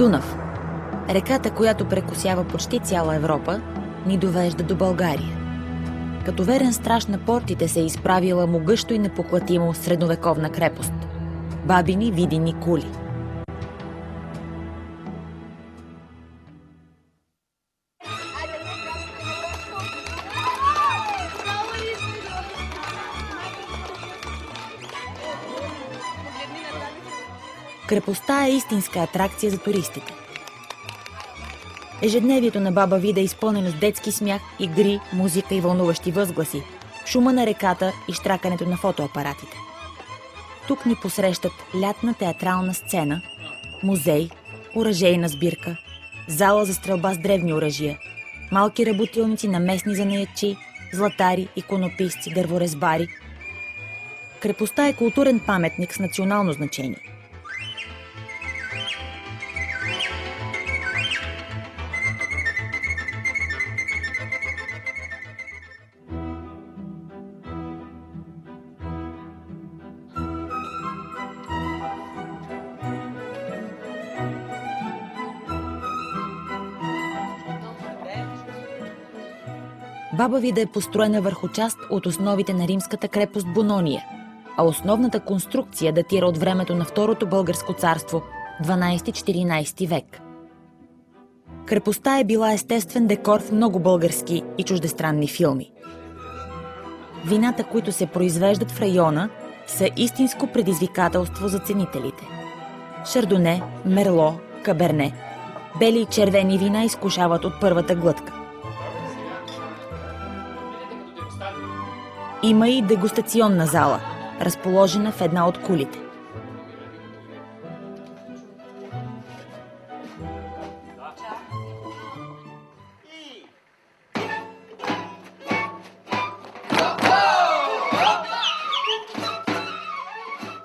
Дунав. Реката, която прекосява почти цяла Европа, ни довежда до България. Като верен страж на портите се е изправила могъщо и непоклатимо средновековна крепост. Бабини, видини кули. Крепостта е истинска атракция за туристите. Ежедневието на Баба Вида е изпълнено с детски смях, игри, музика и вълнуващи възгласи, шума на реката и щракането на фотоапаратите. Тук ни посрещат лятна театрална сцена, музей, оръжейна сбирка, зала за стрелба с древни оръжия, малки работилници на местни занаятчи, златари, иконописци, дърворезбари. Крепостта е културен паметник с национално значение. Баба Вида е построена върху част от основите на римската крепост Бонония, а основната конструкция датира от времето на Второто българско царство, 12-14 век. Крепостта е била естествен декор в много български и чуждестранни филми. Вината, които се произвеждат в района, са истинско предизвикателство за ценителите. Шардоне, мерло, каберне, бели и червени вина изкушават от първата глътка. Има и дегустационна зала, разположена в една от кулите.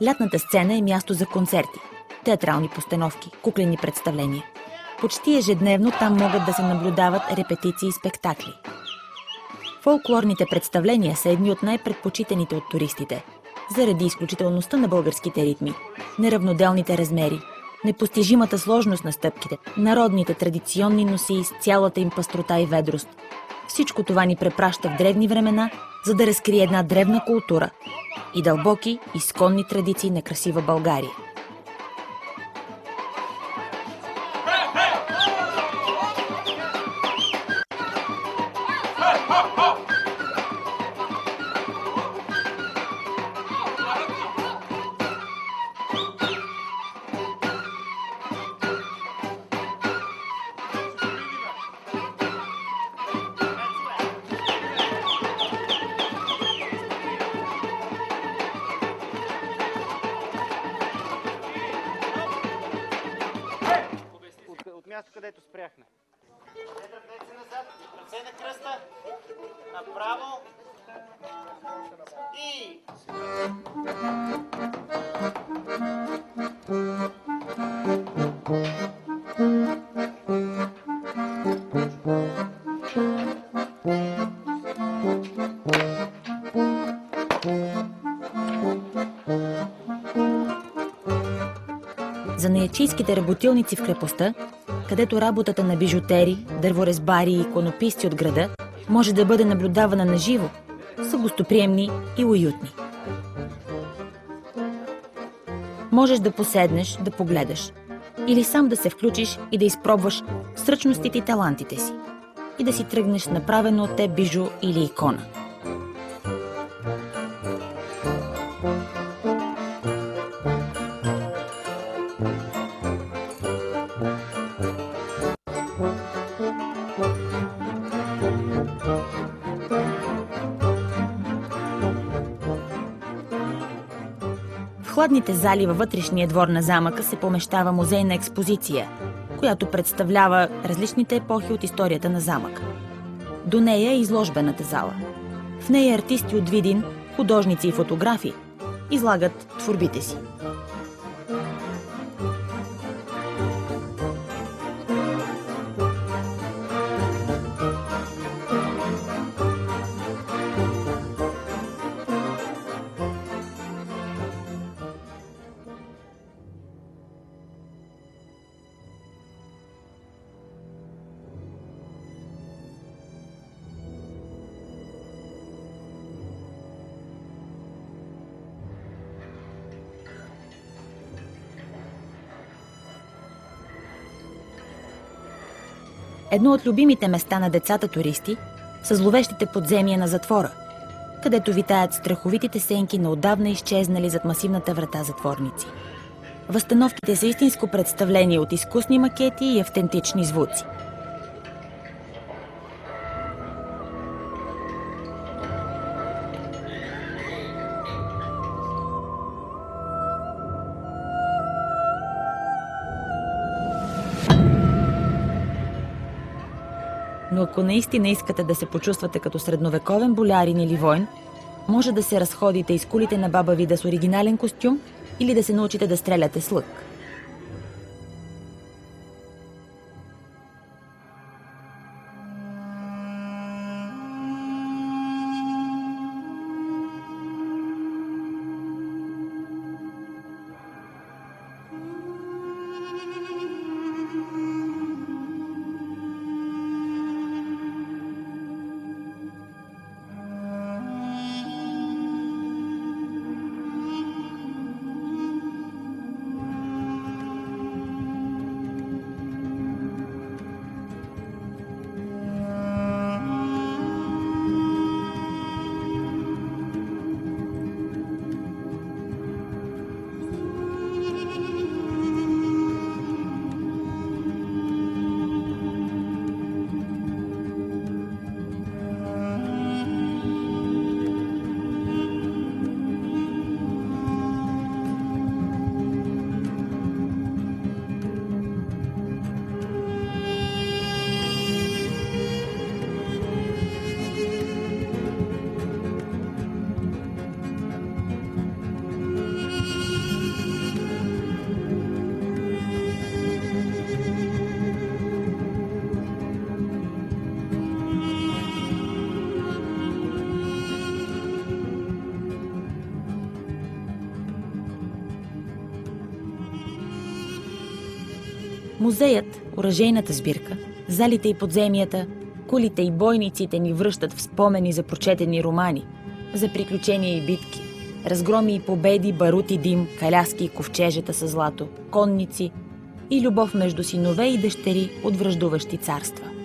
Лятната сцена е място за концерти, театрални постановки, куклени представления. Почти ежедневно там могат да се наблюдават репетиции и спектакли. Фолклорните представления са едни от най-предпочитаните от туристите, заради изключителността на българските ритми, неравноделните размери, непостижимата сложност на стъпките, народните традиционни носи с цялата им пъстрота и ведрост. Всичко това ни препраща в древни времена, за да разкрие една древна култура и дълбоки, изконни традиции на красива България. Място, където спряхме. Ръце назад, ръце на кръста, направо и... Занаятчийските работилници в крепостта, където работата на бижутери, дърворезбари и иконописци от града може да бъде наблюдавана наживо, са гостоприемни и уютни. Можеш да поседнеш, да погледаш, или сам да се включиш и да изпробваш сръчностите и талантите си, и да си тръгнеш направено от теб бижу или икона. В хладните зали във вътрешния двор на замъка се помещава музейна експозиция, която представлява различните епохи от историята на замъка. До нея е изложбената зала. В нея артисти от Видин, художници и фотографи излагат творбите си. Едно от любимите места на децата туристи са зловещите подземия на затвора, където витаят страховитите сенки на отдавна изчезнали зад масивната врата затворници. Възстановките са истинско представление от изкусни макети и автентични звуци. Но ако наистина искате да се почувствате като средновековен болярин или войн, може да се разходите из кулите на баба Вида с оригинален костюм или да се научите да стреляте с лък. Музеят, оръжейната сбирка, залите и подземията, кулите и бойниците ни връщат в спомени за прочетени романи, за приключения и битки, разгроми и победи, барут и дим, каляски и ковчежета с злато, конници и любов между синове и дъщери от враждуващи царства.